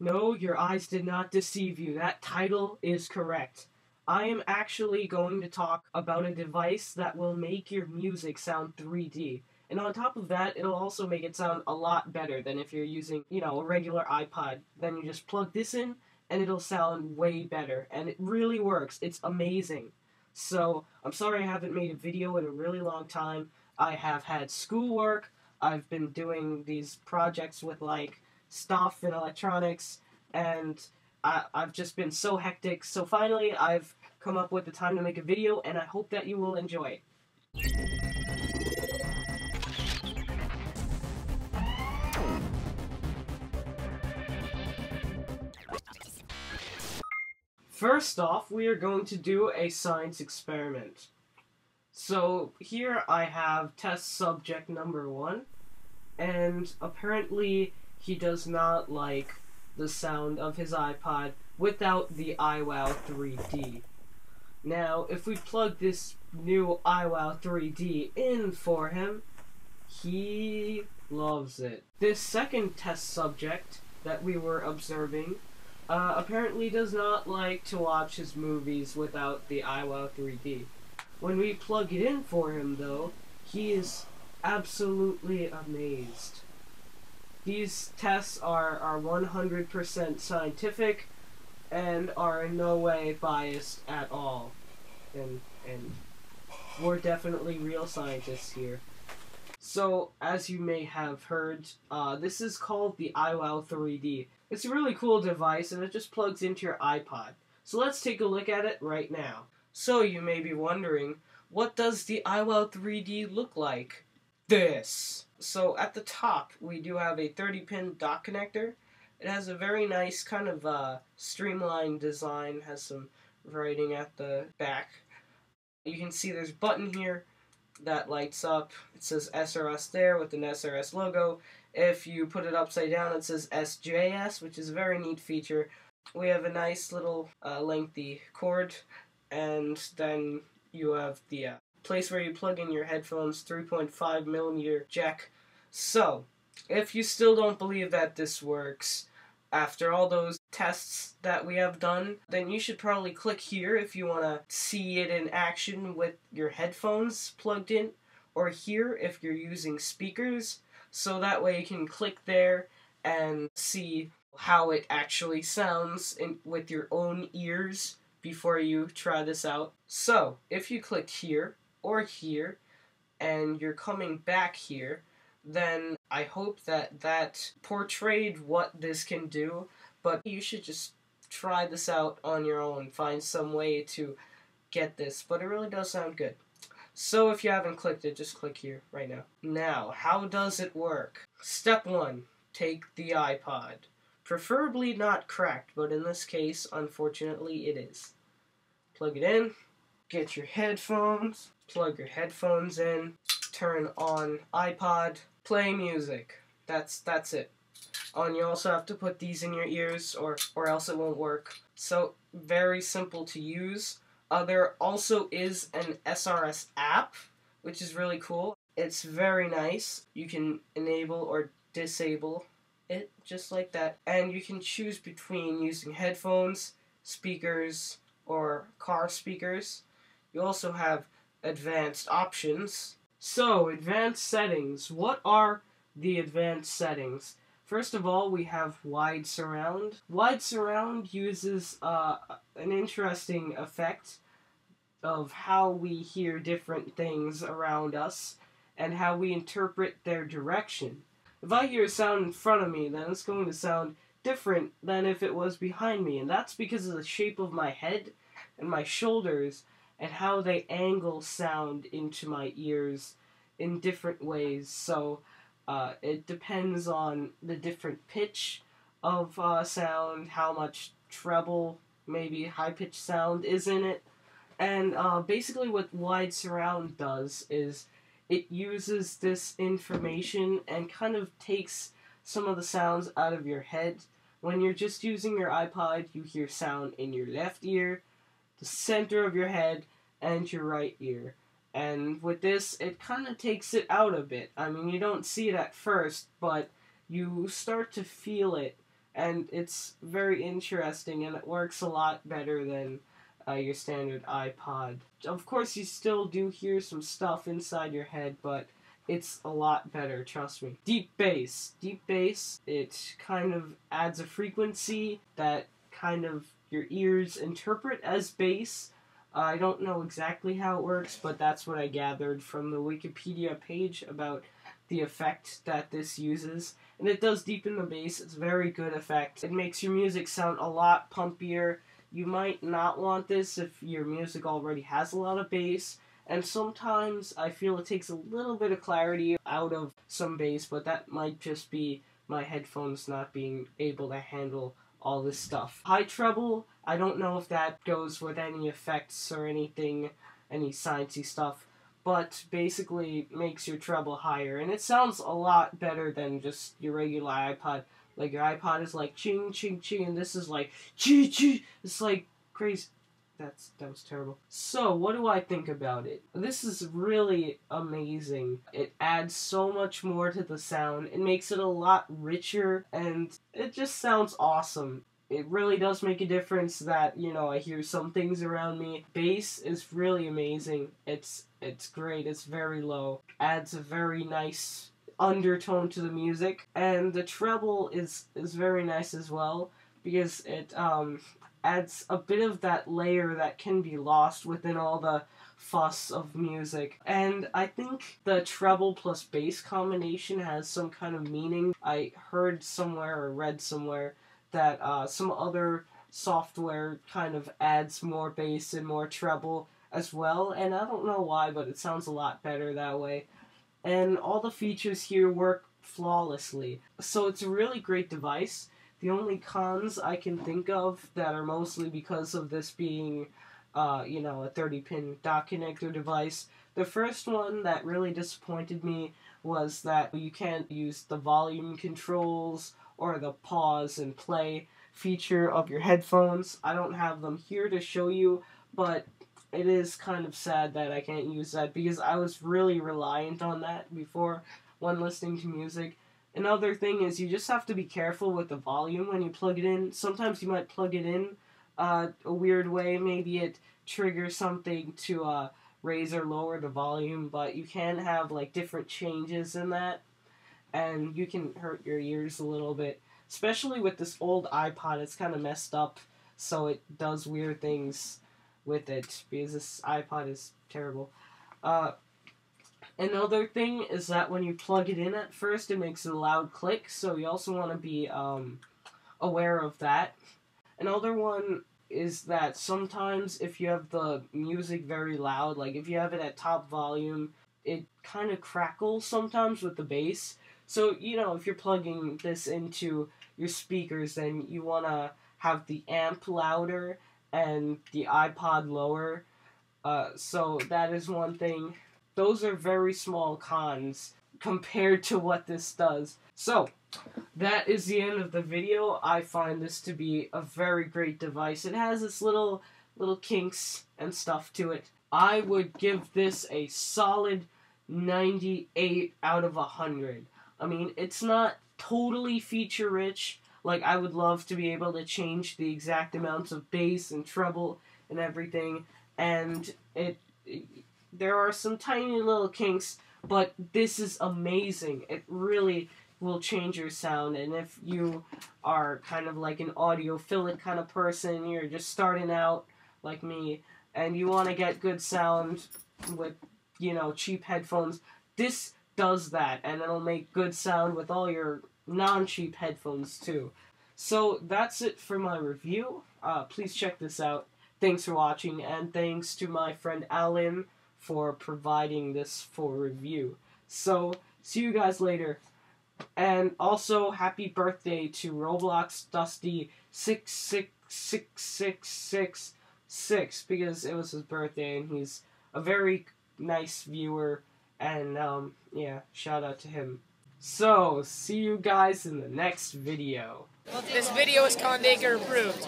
No, your eyes did not deceive you. That title is correct. I am actually going to talk about a device that will make your music sound 3D. And on top of that, it'll also make it sound a lot better than if you're using, a regular iPod. Then you just plug this in, and it'll sound way better. And it really works. It's amazing. So, I'm sorry I haven't made a video in a really long time. I have had schoolwork. I've been doing these projects with, stuff in electronics, and I've just been so hectic. So finally, I've come up with the time to make a video, and I hope that you will enjoy it. First off, we are going to do a science experiment. So here I have test subject number 1, and apparently he does not like the sound of his iPod without the iWow 3D. Now, if we plug this new iWow 3D in for him, he loves it. This second test subject that we were observing apparently does not like to watch his movies without the iWow 3D. When we plug it in for him, though, he is absolutely amazed. These tests are 100% scientific and are in no way biased at all. And we're definitely real scientists here. So, as you may have heard, this is called the iWow 3D. It's a really cool device, and it just plugs into your iPod. So let's take a look at it right now. So you may be wondering, what does the iWow 3D look like? This! So at the top, we do have a 30-pin dock connector. It has a very nice kind of streamlined design, has some writing at the back. You can see there's a button here that lights up. It says SRS there with an SRS logo. If you put it upside down, it says SJS, which is a very neat feature. We have a nice little lengthy cord, and then you have the place where you plug in your headphones, 3.5mm jack. So, if you still don't believe that this works, after all those tests that we have done, then you should probably click here if you want to see it in action with your headphones plugged in, or here if you're using speakers, so that way you can click there and see how it actually sounds with your own ears before you try this out. So, if you click here or here, and you're coming back here, then I hope that portrayed what this can do, but you should just try this out on your own, find some way to get this, but it really does sound good. So if you haven't clicked it, just click here right now. Now, how does it work? Step 1, take the iPod. Preferably not cracked, but in this case, unfortunately, it is. Plug it in, get your headphones, plug your headphones in, turn on iPod, play music. That's it. And you also have to put these in your ears or else it won't work. So, very simple to use. There also is an SRS app, which is really cool. It's very nice. You can enable or disable it just like that. And you can choose between using headphones, speakers, or car speakers. You also have advanced options. So, advanced settings. What are the advanced settings? First of all, we have wide surround. Wide surround uses an interesting effect of how we hear different things around us and how we interpret their direction. If I hear a sound in front of me, then it's going to sound different than if it was behind me, and that's because of the shape of my head and my shoulders and how they angle sound into my ears in different ways. So it depends on the different pitch of sound, how much treble, maybe high-pitched sound is in it. And basically what wide surround does is it uses this information and kind of takes some of the sounds out of your head. When you're just using your iPod, you hear sound in your left ear, the center of your head, and your right ear. And with this, it kind of takes it out a bit. I mean, you don't see it at first, but you start to feel it and it's very interesting, and it works a lot better than your standard iPod. Of course, you still do hear some stuff inside your head, but it's a lot better, trust me. Deep bass. Deep bass, it kind of adds a frequency that kind of your ears interpret as bass. I don't know exactly how it works, but that's what I gathered from the Wikipedia page about the effect that this uses. And it does deepen the bass. It's a very good effect. It makes your music sound a lot pumpier. You might not want this if your music already has a lot of bass. And sometimes I feel it takes a little bit of clarity out of some bass, but that might just be my headphones not being able to handle all this stuff. High treble, I don't know if that goes with any effects or anything, any sciencey stuff, but basically makes your treble higher, and it sounds a lot better than just your regular iPod. Like, your iPod is like ching ching ching, and this is like chee chee. It's like crazy. That was terrible. So, what do I think about it? This is really amazing. It adds so much more to the sound. It makes it a lot richer, and it just sounds awesome. It really does make a difference that, I hear some things around me. Bass is really amazing. It's great. It's very low. Adds a very nice undertone to the music. And the treble is very nice as well, because it adds a bit of that layer that can be lost within all the fuss of music. And I think the treble plus bass combination has some kind of meaning. I heard somewhere or read somewhere that some other software kind of adds more bass and more treble as well, and I don't know why, but it sounds a lot better that way. And all the features here work flawlessly. So it's a really great device. The only cons I can think of that are mostly because of this being, a 30-pin dot connector device. The first one that really disappointed me was that you can't use the volume controls or the pause and play feature of your headphones. I don't have them here to show you, but it is kind of sad that I can't use that, because I was really reliant on that before when listening to music. Another thing is you just have to be careful with the volume when you plug it in. Sometimes you might plug it in a weird way. Maybe it triggers something to raise or lower the volume, but you can have like different changes in that, and you can hurt your ears a little bit. Especially with this old iPod, it's kind of messed up, so it does weird things with it, because this iPod is terrible. Another thing is that when you plug it in at first, it makes a loud click, so you also want to be aware of that. Another one is that sometimes if you have the music very loud, like if you have it at top volume, it kind of crackles sometimes with the bass. So, if you're plugging this into your speakers, then you want to have the amp louder and the iPod lower. So that is one thing. Those are very small cons compared to what this does. So, that is the end of the video. I find this to be a very great device. It has its little kinks and stuff to it. I would give this a solid 98 out of 100. I mean, it's not totally feature-rich. Like, I would love to be able to change the exact amounts of bass and treble and everything, and there are some tiny little kinks, but this is amazing. It really will change your sound, and if you are kind of like an audiophilic kind of person, you're just starting out like me, and you want to get good sound with, cheap headphones, this does that, and it'll make good sound with all your non-cheap headphones too. So that's it for my review. Please check this out. Thanks for watching, and thanks to my friend Alan for providing this for review. So, see you guys later. And also, happy birthday to Roblox Dusty 66666, because it was his birthday, and he's a very nice viewer, and yeah, shout out to him. So, see you guys in the next video. This video is Condaker approved.